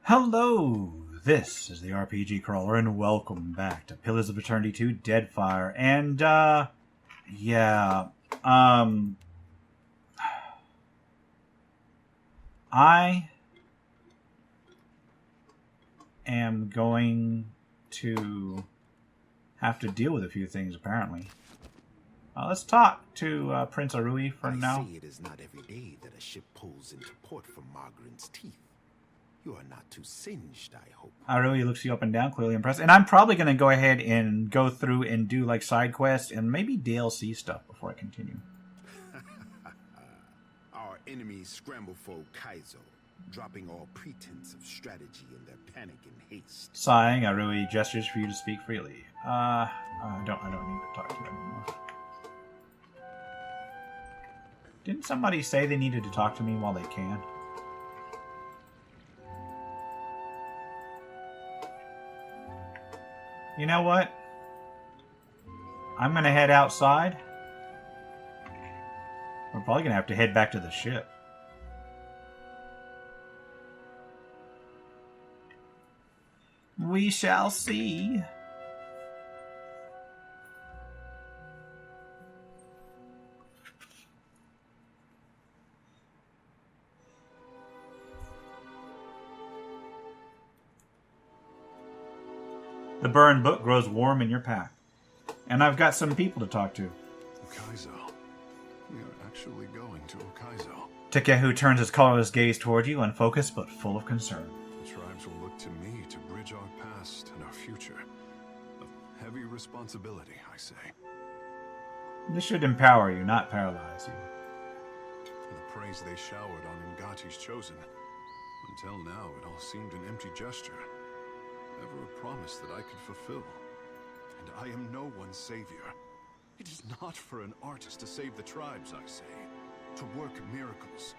Hello, this is the RPG Crawler, and welcome back to Pillars of Eternity 2 Deadfire. And, I am going to have to deal with a few things, apparently. Let's talk to Prince Arui for now. I see it is not every day that a ship pulls into port from Margaret's teeth. You are not too singed, I hope. Arui looks you up and down, clearly impressed. And I'm probably going to go ahead and go through and do like side quests and maybe DLC stuff before I continue. Our enemies scramble for Ukaizo, dropping all pretense of strategy in their panic and haste. Sighing, Arui gestures for you to speak freely. I don't need to talk to you anymore. Didn't somebody say they needed to talk to me while they can? You know what? I'm going to head outside. We're probably going to have to head back to the ship. We shall see. The burned book grows warm in your pack. And I've got some people to talk to. Ukaizo. We are actually going to Ukaizo. Takehu turns his colorless gaze toward you, unfocused but full of concern. The tribes will look to me to bridge our past and our future. A heavy responsibility, I say. This should empower you, not paralyze you. The praise they showered on Ngati's chosen. Until now, it all seemed an empty gesture. Never a promise that I could fulfill. And I am no one's savior. It is not for an artist to save the tribes, I say. To work miracles.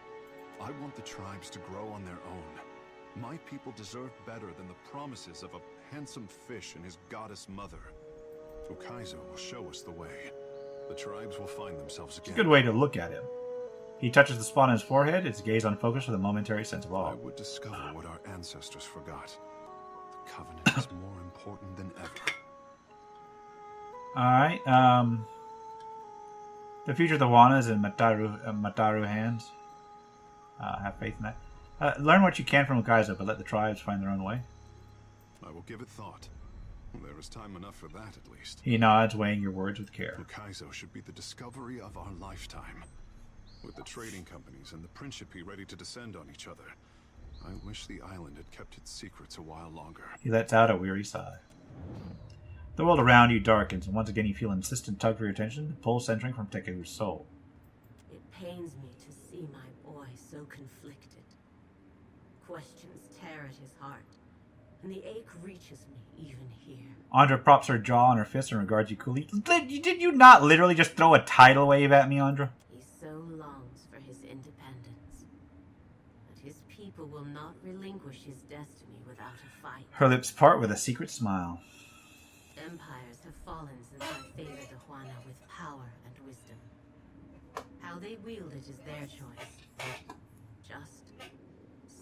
I want the tribes to grow on their own. My people deserve better than the promises of a handsome fish and his goddess mother. Ukaizo will show us the way. The tribes will find themselves again. It's a good way to look at him. He touches the spot on his forehead, his gaze unfocused with a momentary sense of awe. I would discover what our ancestors forgot. The covenant is more important than ever. Alright, the future of the Wana is in Mataru hands. Have faith in that. Learn what you can from Ukaizo, but let the tribes find their own way. I will give it thought. There is time enough for that, at least. He nods, weighing your words with care. Ukaizo should be the discovery of our lifetime. With the trading companies and the Principe ready to descend on each other, I wish the island had kept its secrets a while longer. He lets out a weary sigh. The world around you darkens, and once again you feel an insistent tug for your attention, the pull centering from Takehu's soul. It pains me to see my boy so conflicted. Questions tear at his heart, and the ache reaches me even here. Andra props her jaw on her fist and regards you coolly. Did you not literally just throw a tidal wave at me, Andra? He so longs for his independence, but his people will not relinquish his destiny without a fight. Her lips part with a secret smile. Empires have fallen since I favored the Huana with power and wisdom. How they wield it is their choice. Just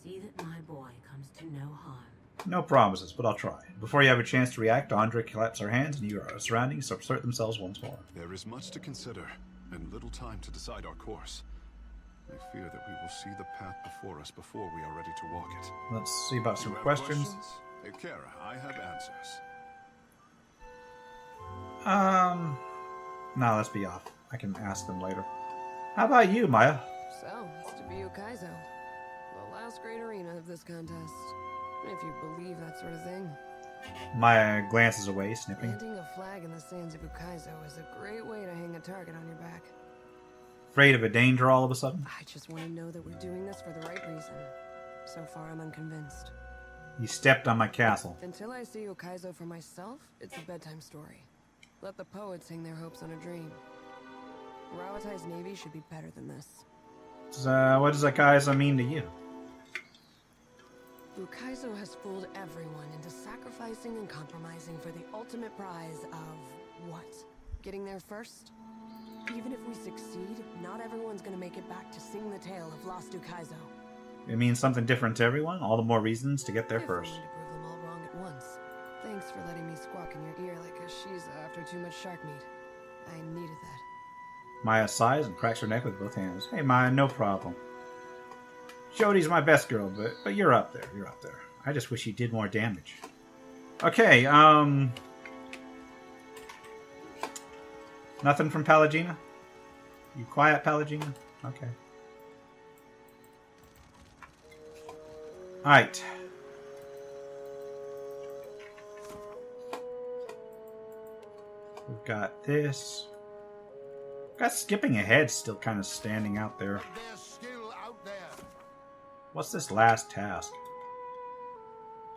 see that my boy comes to no harm. No promises, but I'll try. Before you have a chance to react, Andra claps her hands and your surroundings assert themselves once more. There is much to consider, and little time to decide our course. I fear that we will see the path before us before we are ready to walk it. Let's see about some You have questions. Ikera, I have answers. No, let's be off. I can ask them later. How about you, Maya? So, it's to be Ukaizo. The last great arena of this contest. If you believe that sort of thing. Maya glances away, snipping. Planting a flag in the sands of Ukaizo is a great way to hang a target on your back. Afraid of a danger all of a sudden? I just want to know that we're doing this for the right reason. So far, I'm unconvinced. You stepped on my castle. Until I see Ukaizo for myself, it's a bedtime story. Let the poets hang their hopes on a dream. Rawatai's navy should be better than this. What does Ukaizo mean to you? Ukaizo has fooled everyone into sacrificing and compromising for the ultimate prize of what? Getting there first? Even if we succeed, not everyone's gonna make it back to sing the tale of lost Ukaizo. It means something different to everyone. All the more reasons to get there If first. only to prove them all wrong at once. Thanks for letting me squawk in your ear like a Shiza after too much shark meat. I needed that. Maya sighs and cracks her neck with both hands. Hey, Maya, no problem. Jodie's my best girl, but you're up there. You're up there. I just wish you did more damage. Okay, nothing from Pallegina? You quiet, Pallegina? Okay. Alright. We've got this. Got skipping ahead still kind of standing out there. There's skill out there. What's this last task?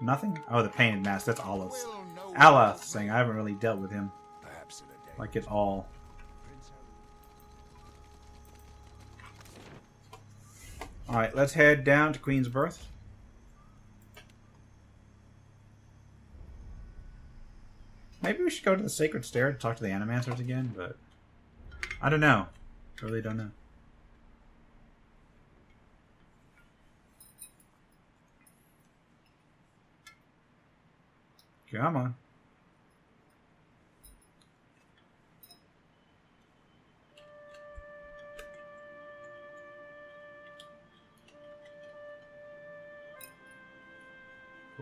Nothing? Oh, the painted mask. That's Olive's. We'll know Alath saying I haven't really dealt with him perhaps in a day. like at all. Alright, let's head down to Queen's Birth. Maybe we should go to the Sacred Stair to talk to the Animancers again, but I don't know. I really don't know. Come on.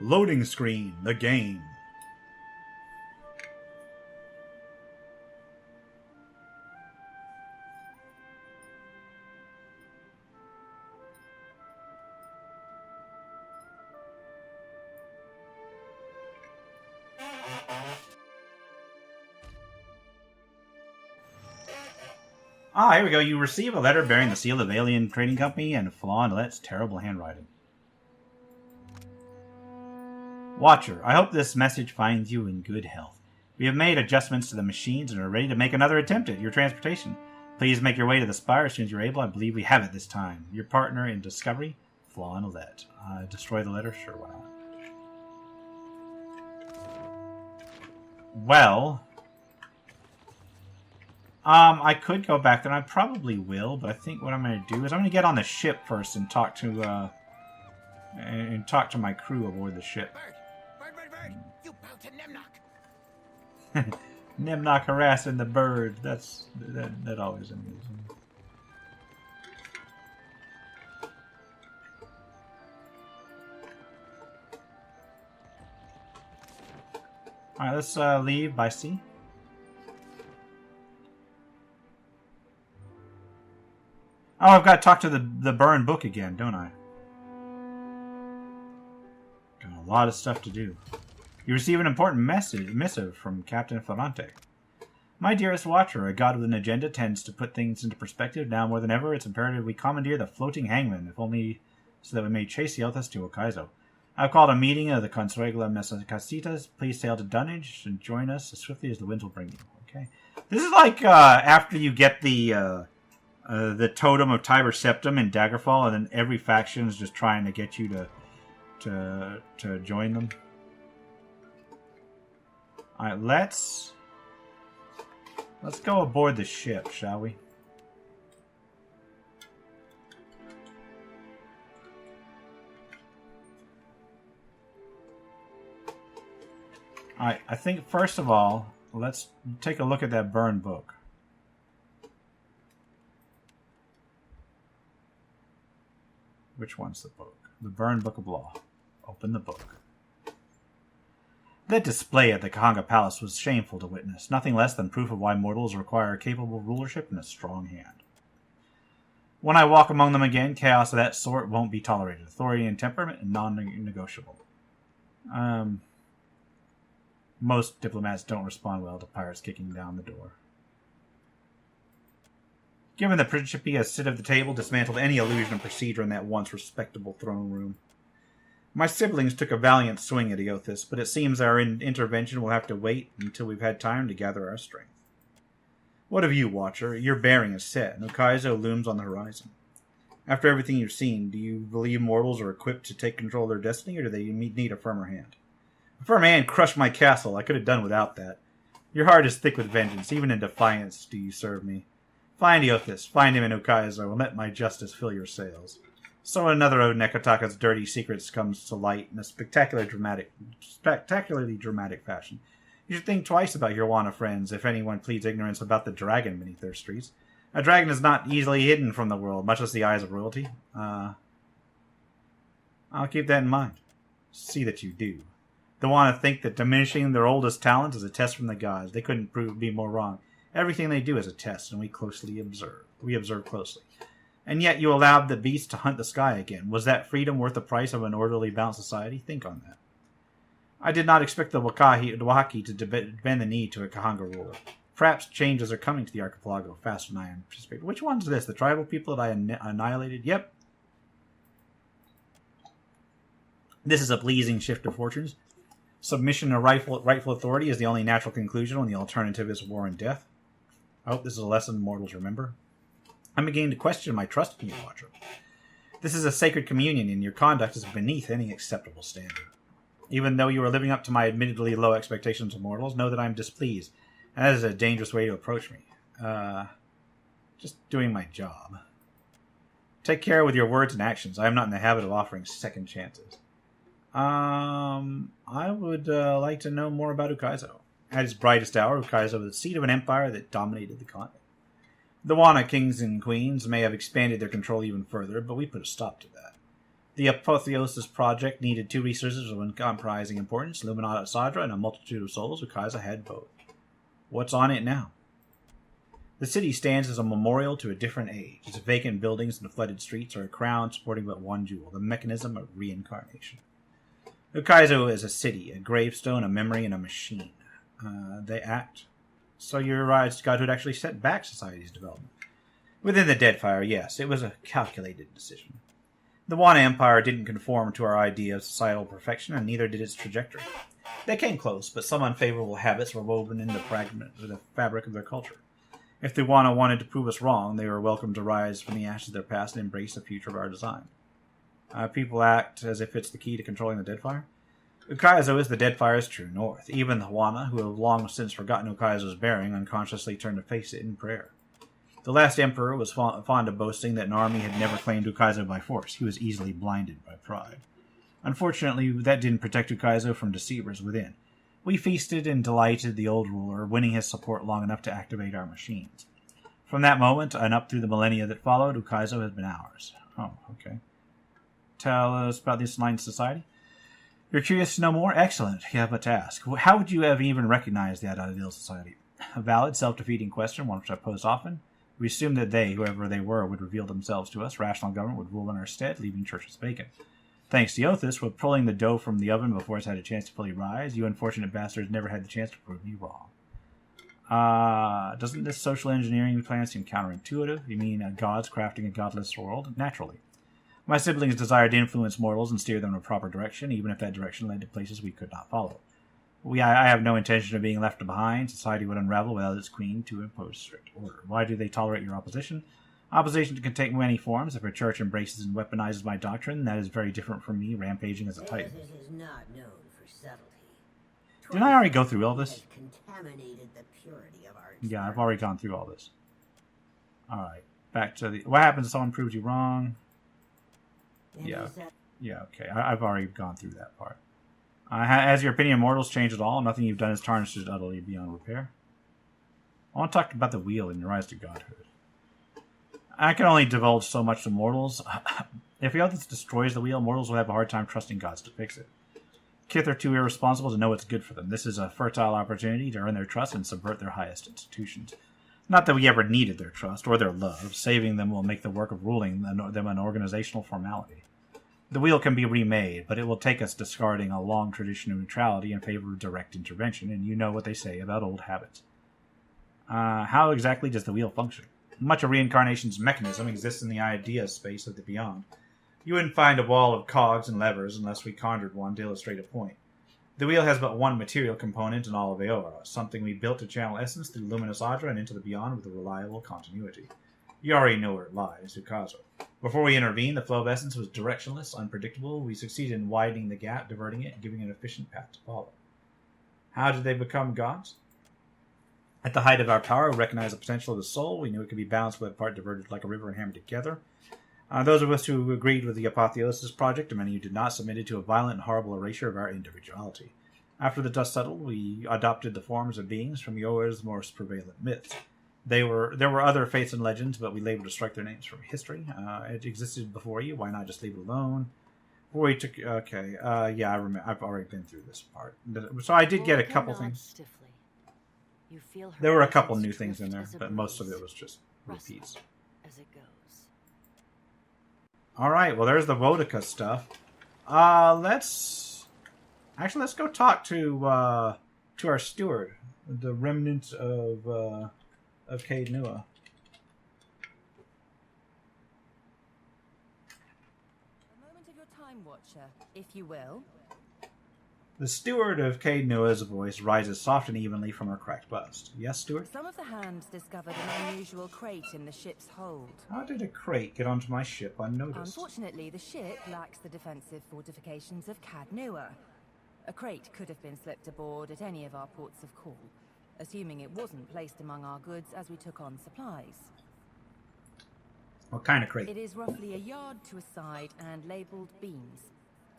Loading screen, the game. Ah, here we go. You receive a letter bearing the seal of Alien Trading Company and Flaw and Let's terrible handwriting. Watcher, I hope this message finds you in good health. We have made adjustments to the machines and are ready to make another attempt at your transportation. Please make your way to the spire as soon as you're able. I believe we have it this time. Your partner in discovery, Flaw and Let. Destroy the letter? Sure, why not? Well, I could go back there, and I probably will, but I think what I'm going to do is I'm going to get on the ship first and talk to my crew aboard the ship. Bird! You bow to Nemnock! Nimnock harassing the bird. That always amuses me. Alright, let's leave by sea. Oh, I've got to talk to the burn book again, don't I? Got a lot of stuff to do. You receive an important missive from Captain Ferrante. My dearest Watcher, a god with an agenda tends to put things into perspective. Now more than ever, it's imperative we commandeer the floating hangman, if only so that we may chase the Elthas to Ukaizo. I've called a meeting of the Consuegla Mesacasitas. Please sail to Dunnage and join us as swiftly as the wind will bring you. Okay. This is like after you get the totem of Tiber Septim in Daggerfall, and then every faction is just trying to get you to join them. Alright, let's go aboard the ship, shall we? Alright, I think first of all, let's take a look at that burn book. Which one's the book? The Burn Book of Law. Open the book. That display at the Kahanga Palace was shameful to witness, nothing less than proof of why mortals require capable rulership and a strong hand. When I walk among them again, chaos of that sort won't be tolerated. Authority and temperament and non-negotiable. Most diplomats don't respond well to pirates kicking down the door. Given the Principia sit at the table, dismantled any illusion of procedure in that once respectable throne room. My siblings took a valiant swing at Eothas, but it seems our intervention will have to wait until we've had time to gather our strength. What of you, Watcher? Your bearing is set, and Ukaizo looms on the horizon. After everything you've seen, do you believe mortals are equipped to take control of their destiny, or do they need a firmer hand? A firm hand crushed my castle. I could have done without that. Your heart is thick with vengeance. Even in defiance do you serve me. Find Eothas, find him in Ukaizo, and let my justice fill your sails. So another of Nekotaka's dirty secrets comes to light in a spectacularly dramatic fashion. You should think twice about your Wana friends if anyone pleads ignorance about the dragon beneath their streets. A dragon is not easily hidden from the world, much as the eyes of royalty. I'll keep that in mind. See that you do. The Wana think that diminishing their oldest talent is a test from the gods. They couldn't prove to be more wrong. Everything they do is a test, and we closely observe. We observe closely. And yet you allowed the beast to hunt the sky again. Was that freedom worth the price of an orderly, balanced society? Think on that. I did not expect the Wahaki to bend the knee to a Kahanga ruler. Perhaps changes are coming to the archipelago faster than I anticipated. Which one's this? The tribal people that I annihilated? Yep. This is a pleasing shift of fortunes. Submission to rightful authority is the only natural conclusion when the alternative is war and death. I hope this is a lesson mortals remember. I'm beginning to question my trust in you, Watcher. This is a sacred communion, and your conduct is beneath any acceptable standard. Even though you are living up to my admittedly low expectations of mortals, know that I am displeased, and that is a dangerous way to approach me. Just doing my job. Take care with your words and actions. I am not in the habit of offering second chances. I would like to know more about Ukaizo. At its brightest hour, Ukaizo was the seat of an empire that dominated the continent. The Wana kings and queens may have expanded their control even further, but we put a stop to that. The Apotheosis project needed two resources of uncomprising importance, Luminata Sadra and a multitude of souls. Ukaizo had both. What's on it now? The city stands as a memorial to a different age. Its vacant buildings and flooded streets are a crown supporting but one jewel, the mechanism of reincarnation. Ukaizo is a city, a gravestone, a memory, and a machine. They act. So your rise to godhood actually set back society's development. Within the Deadfire, yes, it was a calculated decision. The Wana Empire didn't conform to our idea of societal perfection, and neither did its trajectory. They came close, but some unfavorable habits were woven into the fabric of their culture. If the Wana wanted to prove us wrong, they were welcome to rise from the ashes of their past and embrace the future of our design. People act as if it's the key to controlling the Deadfire. Ukaizo is the Deadfire's true north. Even the Wana, who have long since forgotten Ukaizo's bearing, unconsciously turn to face it in prayer. The last emperor was fond of boasting that an army had never claimed Ukaizo by force. He was easily blinded by pride. Unfortunately, that didn't protect Ukaizo from deceivers within. We feasted and delighted the old ruler, winning his support long enough to activate our machines. From that moment, and up through the millennia that followed, Ukaizo has been ours. Oh, okay. Tell us about this enlightened society. You're curious to know more? Excellent. You have but to ask. How would you have even recognized that ideal society? A valid, self-defeating question, one which I pose often. We assumed that they, whoever they were, would reveal themselves to us. Rational government would rule in our stead, leaving churches vacant. Thanks to Othis, we're pulling the dough from the oven before it's had a chance to fully rise. You unfortunate bastards never had the chance to prove me wrong. Doesn't this social engineering plan seem counterintuitive? You mean gods crafting a godless world? Naturally. My siblings desired to influence mortals and steer them in a proper direction, even if that direction led to places we could not follow. I have no intention of being left behind. Society would unravel without its queen to impose strict order. Why do they tolerate your opposition? Opposition can take many forms. If a church embraces and weaponizes my doctrine, that is very different from me rampaging as a titan. Is not known for subtlety. Didn't I already go through all this? Contaminated the purity of our Yeah, I've already gone through all this. Alright, back to the... What happens if someone proves you wrong? Yeah, okay. I've already gone through that part. Has your opinion of mortals changed at all? Nothing you've done has tarnished it utterly beyond repair. I want to talk about the wheel and your rise to godhood. I can only divulge so much to mortals. If Eothas destroys the wheel, mortals will have a hard time trusting gods to fix it. Kith are too irresponsible to know what's good for them. This is a fertile opportunity to earn their trust and subvert their highest institutions. Not that we ever needed their trust or their love. Saving them will make the work of ruling them an organizational formality. The wheel can be remade, but it will take us discarding a long tradition of neutrality in favor of direct intervention, and you know what they say about old habits. How exactly does the wheel function? Much of reincarnation's mechanism exists in the idea space of the beyond. You wouldn't find a wall of cogs and levers unless we conjured one to illustrate a point. The wheel has but one material component in all of Aora, something we built to channel essence through Luminous Adra and into the beyond with a reliable continuity. You already know where it lies, Ukaizo. Before we intervened, the flow of essence was directionless, unpredictable. We succeeded in widening the gap, diverting it, and giving it an efficient path to follow. How did they become gods? At the height of our power, we recognized the potential of the soul. We knew it could be balanced with a part diverted like a river and hammered together. Those of us who agreed with the Apotheosis project and many who did not submitted to a violent and horrible erasure of our individuality. After the dust settled, we adopted the forms of beings from Yoa's most prevalent myths. There were other faiths and legends, but we labeled to strike their names from history. It existed before you. Why not just leave it alone? Before we took... Okay. Yeah, I remember. I've already been through this part. So I did get a couple things. Stiffly. You feel her There were a couple presence new things in there, drift as a but most of breeze, it was just rustle repeats. as it goes. Alright, well there's the Vodka stuff. Let's go talk to our steward, the remnants of Caed Nua. A moment of your time, Watcher, if you will. The steward of Caed Nua's voice rises soft and evenly from her cracked bust. Yes, steward? Some of the hands discovered an unusual crate in the ship's hold. How did a crate get onto my ship unnoticed? Unfortunately, the ship lacks the defensive fortifications of Caed Nua. A crate could have been slipped aboard at any of our ports of call, assuming it wasn't placed among our goods as we took on supplies. What kind of crate? It is roughly a yard to a side and labelled beans.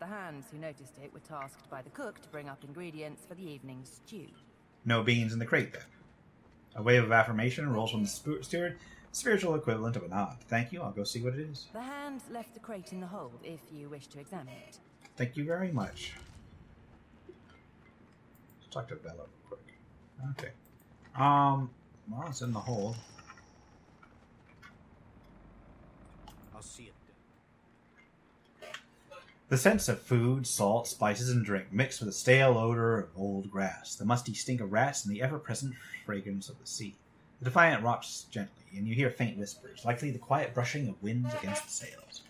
The hands who noticed it were tasked by the cook to bring up ingredients for the evening's stew. No beans in the crate, then. A wave of affirmation rolls from the steward, spiritual equivalent of a nod. Thank you, I'll go see what it is. The hand left the crate in the hold if you wish to examine it. Thank you very much. Let's talk to Bella real quick. Okay. Well, it's in the hold. I'll see it. The scents of food, salt, spices, and drink mix with the stale odor of old grass, the musty stink of rats, and the ever-present fragrance of the sea. The Defiant rocks gently, and you hear faint whispers, likely the quiet brushing of winds against the sails.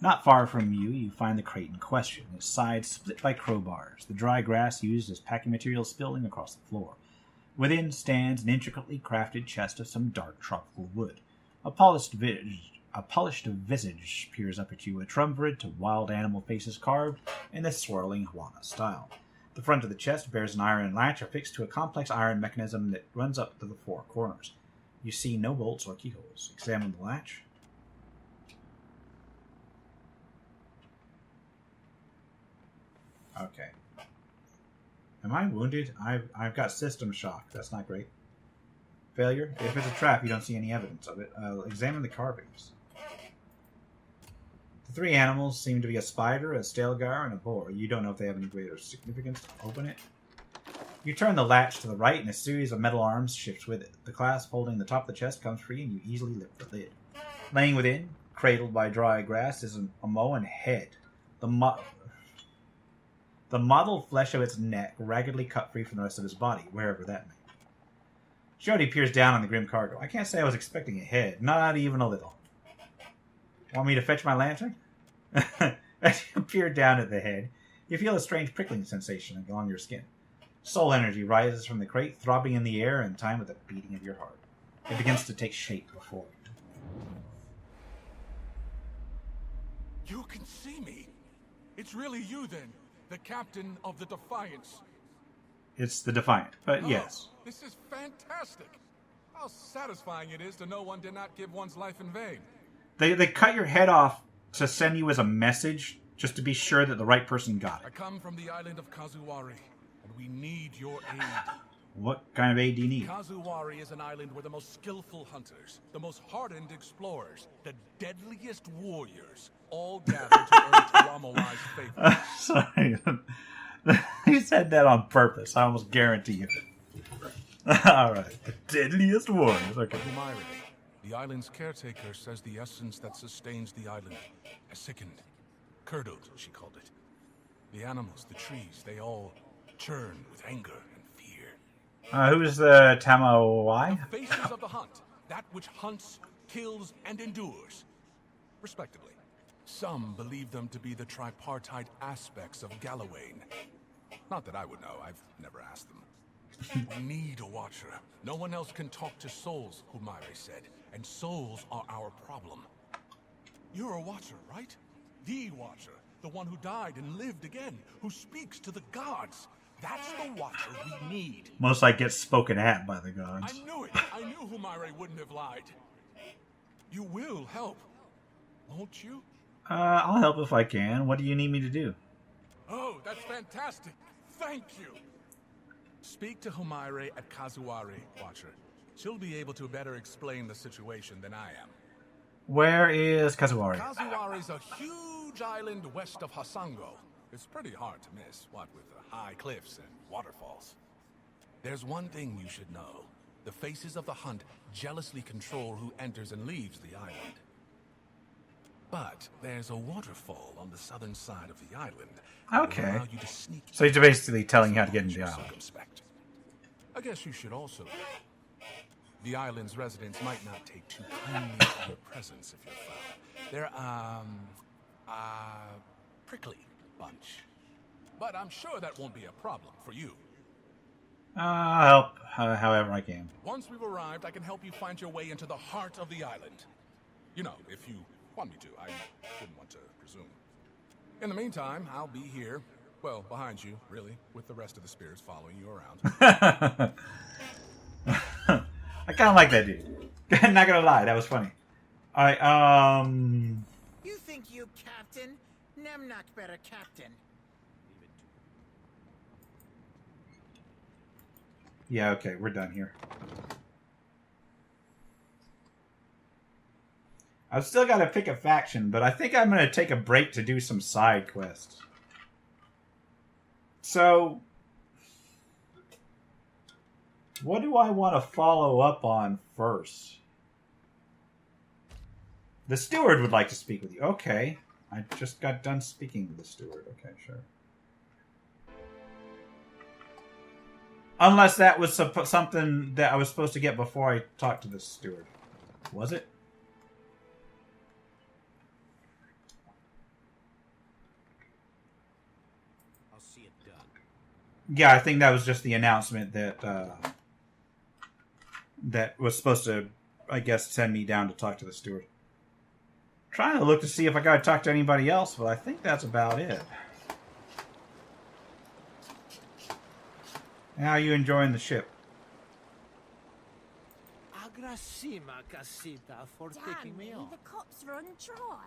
Not far from you, you find the crate in question, its sides split by crowbars, the dry grass used as packing material spilling across the floor. Within stands an intricately crafted chest of some dark tropical wood. A polished visage peers up at you, a triumvirate to wild animal faces carved in the swirling Juana style. The front of the chest bears an iron latch affixed to a complex iron mechanism that runs up to the four corners. You see no bolts or keyholes. Examine the latch. Okay. Am I wounded? I've got system shock. That's not great. Failure? If it's a trap, you don't see any evidence of it. Examine the carvings. The three animals seem to be a spider, a stelgar, and a boar. You don't know if they have any greater significance. Open it. You turn the latch to the right, and a series of metal arms shifts with it. The clasp holding the top of the chest comes free, and you easily lift the lid. Laying within, cradled by dry grass, is an Omoan head. The mottled flesh of its neck raggedly cut free from the rest of his body, wherever that may be. Jody peers down on the grim cargo. I can't say I was expecting a head, not even a little. Want me to fetch my lantern? As you peer down at the head, you feel a strange prickling sensation along your skin. Soul energy rises from the crate, throbbing in the air in time with the beating of your heart. It begins to take shape before you. You can see me. It's really you then, the captain of the Defiance. It's the Defiant, but yes. This is fantastic. How satisfying it is to know one did not give one's life in vain. They cut your head off to send you as a message, just to be sure that the right person got I it. come from the island of Kazuwari, and we need your aid. What kind of aid do you need? Kazuwari is an island where the most skillful hunters, the most hardened explorers, the deadliest warriors all gather to earn Tuamawai's favor. Sorry. You said that on purpose. I almost guarantee it. Alright. The deadliest warriors. Okay. Umaire, the island's caretaker, says the essence that sustains the island has sickened. Curdled, she called it. The animals, the trees, they all churn with anger and fear. Who's the Tamawai? The faces of the hunt, that which hunts, kills, and endures, respectively. Some believe them to be the tripartite aspects of Gallowayne. Not that I would know, I've never asked them. We need a watcher. No one else can talk to souls, Umaire said, and souls are our problem. You're a watcher, right? The watcher, the one who died and lived again, who speaks to the gods. That's the watcher we need. Most like gets spoken at by the gods. I knew it. I knew Umaire wouldn't have lied. You will help. won't you? I'll help if I can. What do you need me to do? Oh, that's fantastic. Thank you. Speak to Humaire at Kazuari, Watcher. She'll be able to better explain the situation than I am. Where is Kazuari? Kazuari's a huge island west of Hasango. It's pretty hard to miss, what with the high cliffs and waterfalls. There's one thing you should know. The faces of the hunt jealously control who enters and leaves the island. But there's a waterfall on the southern side of the island. Okay. That will allow you to sneak So he's basically telling you how to get into the island. circumspect. I guess you should also know. The island's residents might not take too kindly to your presence if you're found. They're, prickly bunch. But I'm sure that won't be a problem for you. I'll help however I can. Once we've arrived, I can help you find your way into the heart of the island. You know, if you want me to. I wouldn't want to presume. In the meantime, I'll be here. Well, behind you, really, with the rest of the spirits following you around. I kind of like that dude. Not gonna lie, that was funny. Alright, You think you captain? Nemnak better captain. yeah, okay, we're done here. I've still got to pick a faction, but I think I'm going to take a break to do some side quests. So, what do I want to follow up on first? The steward would like to speak with you. Okay. I just got done speaking to the steward. Okay, sure. Unless that was something that I was supposed to get before I talked to the steward. Was it? I'll see it done. Yeah, I think that was just the announcement that that was supposed to, I guess, send me down to talk to the steward. Trying to look to see if I got to talk to anybody else, but I think that's about it. How are you enjoying the ship? Agrasima casita for taking me on. The cops run dry.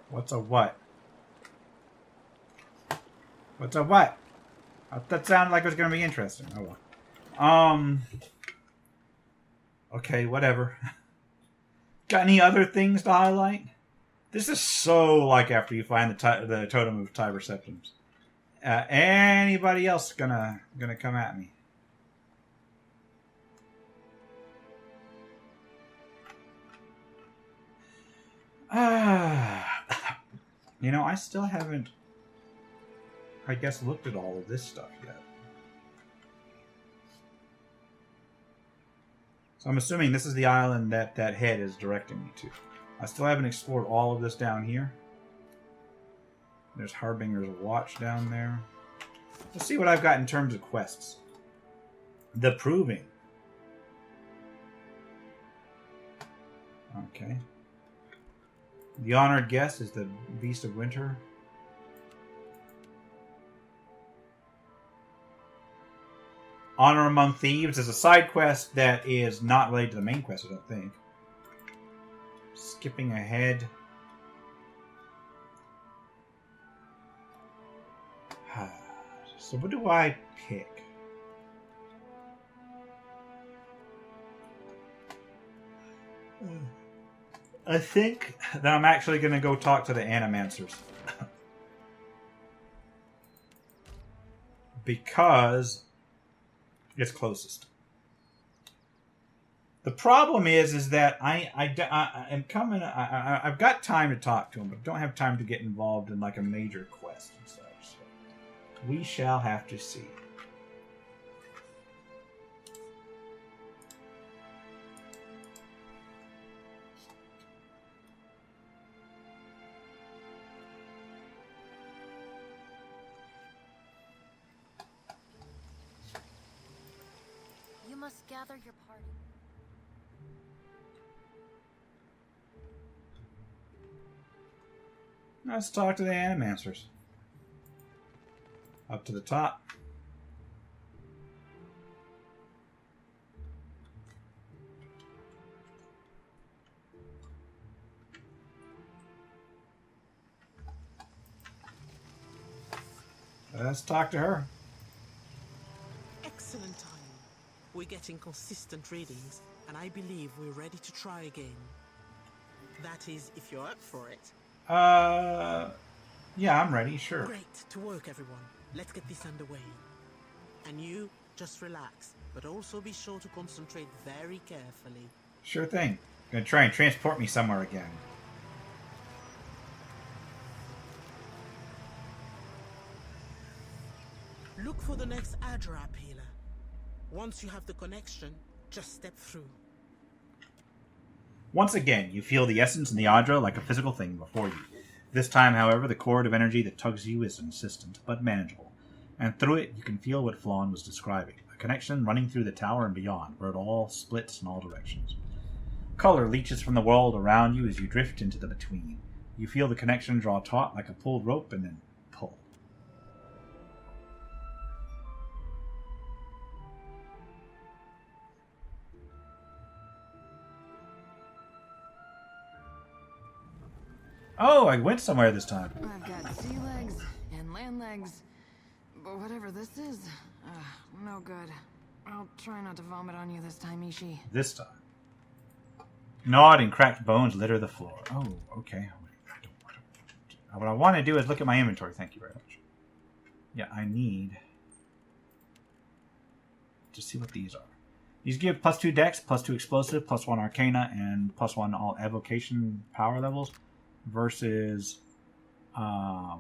What's a what? What's a what? That sounded like it was going to be interesting. Oh well. Okay, whatever. Got any other things to highlight? This is so like after you find the totem of Tiber Septims. Anybody else gonna come at me? You know, I still haven't, I guess, looked at all of this stuff yet. So I'm assuming this is the island that that head is directing me to. I still haven't explored all of this down here. There's Harbinger's Watch down there. Let's see what I've got in terms of quests. The Proving. Okay. The Honored Guest is the Beast of Winter. Honor Among Thieves is a side quest that is not related to the main quest, I don't think. Skipping ahead. So what do I pick? I think that I'm actually going to go talk to the Animancers. Because it's closest. The problem is that I'm coming. I've got time to talk to him, but don't have time to get involved in like a major quest and such. So we shall have to see. You must gather your party. Let's talk to the Animancers. Up to the top. Let's talk to her. Excellent timing. We're getting consistent readings, and I believe we're ready to try again. That is, if you're up for it. Yeah, I'm ready, sure. Great. To work, everyone. Let's get this underway. And you, just relax, but also be sure to concentrate very carefully. Sure thing. Gonna try and transport me somewhere again. Look for the next Adra pillar. Once you have the connection, just step through. Once again, you feel the essence in the Adra like a physical thing before you. This time, however, the cord of energy that tugs you is insistent, but manageable. And through it, you can feel what Flawn was describing. A connection running through the tower and beyond, where it all splits in all directions. Color leaches from the world around you as you drift into the between. You feel the connection draw taut like a pulled rope and then pull. Oh, I went somewhere this time. I've got sea legs and land legs, but whatever this is, no good. I'll try not to vomit on you this time, Ishi. This time. Gnawed and cracked bones litter the floor. Oh, okay. What I want to do is look at my inventory. Thank you very much. Yeah, I need to see what these are. These give +2 dex, +2 explosive, +1 arcana, and +1 all evocation power levels versus a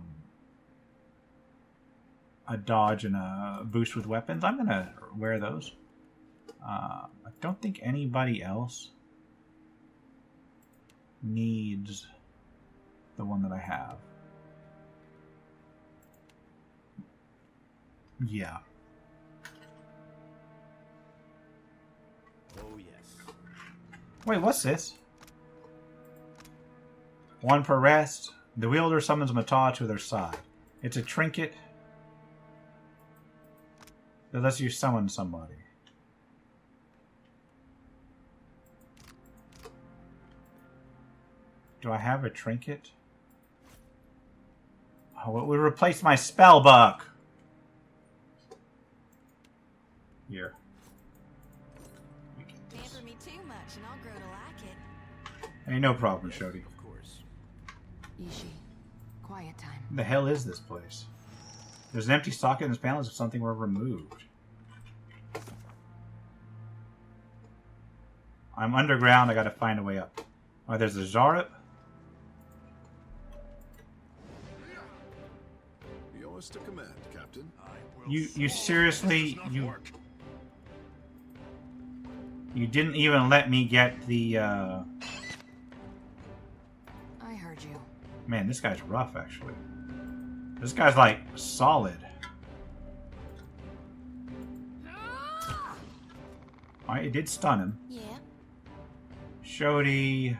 dodge and a boost with weapons. I'm going to wear those. I don't think anybody else needs the one that I have. Yeah. Oh, yes. Wait, what's this? 1 per rest. The wielder summons Mata to their side. It's a trinket that lets you summon somebody. Do I have a trinket? Oh, it would replace my spell book. Here. Pamper me too much and I'll grow to like it. Ain't no problem, Shodi. Of course. Ishi, quiet time. What the hell is this place? There's an empty socket in this panel as if something were removed. I'm underground, I gotta find a way up. Oh, there's a Zarup. Yours to command, Captain. You seriously, you didn't even let me get the, I heard you. Man, this guy's rough, actually. This guy's, like, solid. Alright, it did stun him. Yeah. Shodi.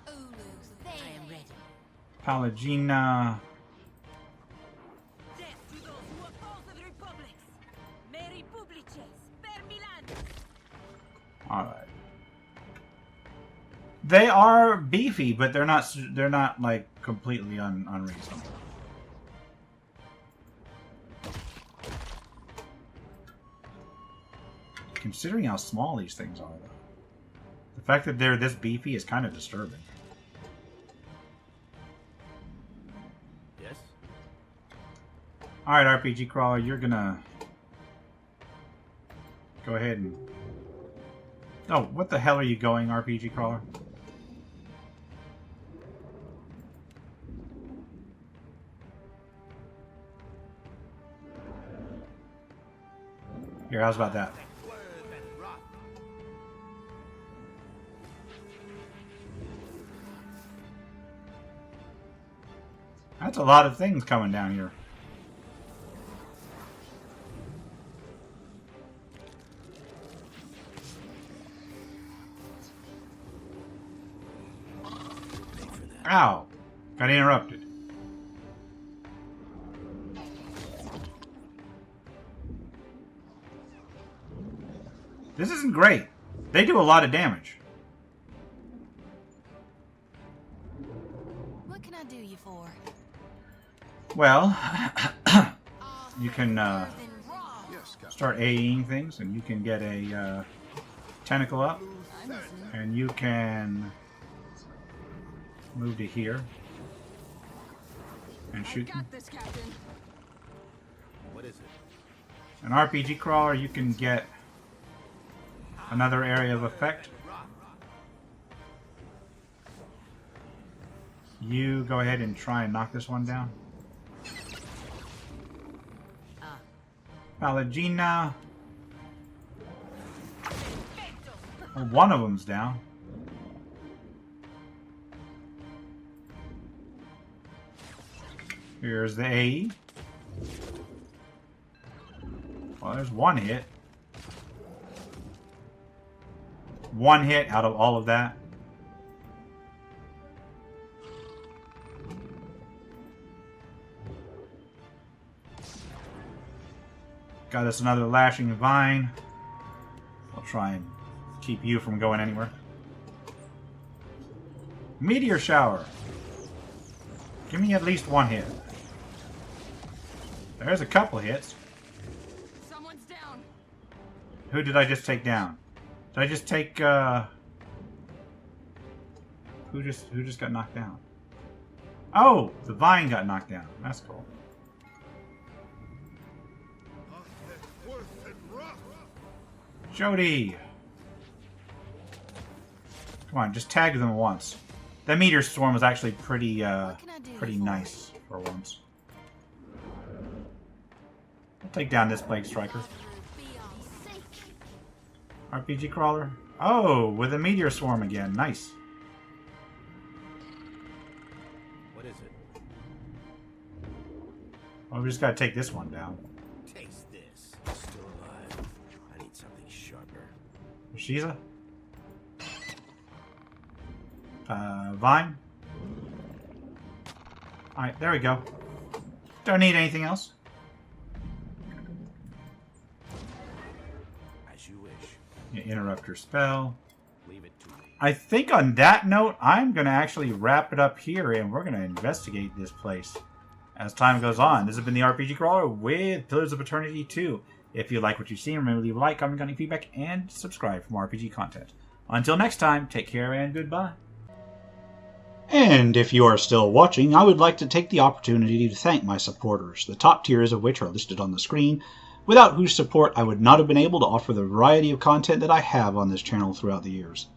Ulu's there. I am ready. Palagina. Death to those who oppose the Republics. Meri Publices, per Milan. Alright. They are beefy, but they're not like completely unreasonable. Considering how small these things are, though. The fact that they're this beefy is kind of disturbing. Yes? Alright, RPG Crawler, you're gonna go ahead and... Oh, what the hell are you going, RPG Crawler? Here, how's about that? That's a lot of things coming down here. Ow! Got interrupted. This isn't great. They do a lot of damage. What can I do you for? Well, you can Yes, Captain. start AEing things, and you can get a tentacle up, and you can move to here and shoot them. This, Captain. What is it? An RPG crawler, you can get another area of effect. You go ahead and try and knock this one down. Palagina. Well, one of them's down. Here's the AE. Well, there's one hit. One hit out of all of that. Got us another lashing vine. I'll try and keep you from going anywhere. Meteor shower. Give me at least one hit. There's a couple hits. Someone's down. Who did I just take down? Did I just take who just got knocked down? Oh, the vine got knocked down. That's cool. Jody! Come on, just tag them once. That meteor storm was actually pretty nice for once. I'll take down this Plague Striker. RPG crawler. Oh, with a meteor swarm again. Nice. What is it? Well, we just gotta take this one down. Taste this. Still alive. I need something sharper. Shiza? Vine? Alright, there we go. Don't need anything else. As you wish. You interrupt your spell. Leave it to me. I think on that note, I'm going to actually wrap it up here, and we're going to investigate this place as time goes on. This has been the RPG Crawler with Pillars of Eternity 2. If you like what you see, remember to leave a like, comment, any feedback, and subscribe for more RPG content. Until next time, take care and goodbye. And if you are still watching, I would like to take the opportunity to thank my supporters, the top tiers of which are listed on the screen, without whose support I would not have been able to offer the variety of content that I have on this channel throughout the years.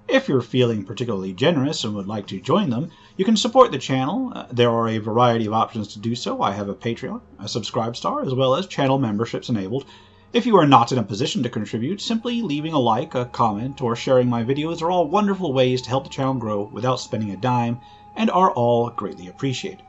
If you're feeling particularly generous and would like to join them, you can support the channel. There are a variety of options to do so. I have a Patreon, a Subscribestar, as well as channel memberships enabled. If you are not in a position to contribute, simply leaving a like, a comment, or sharing my videos are all wonderful ways to help the channel grow without spending a dime, and are all greatly appreciated.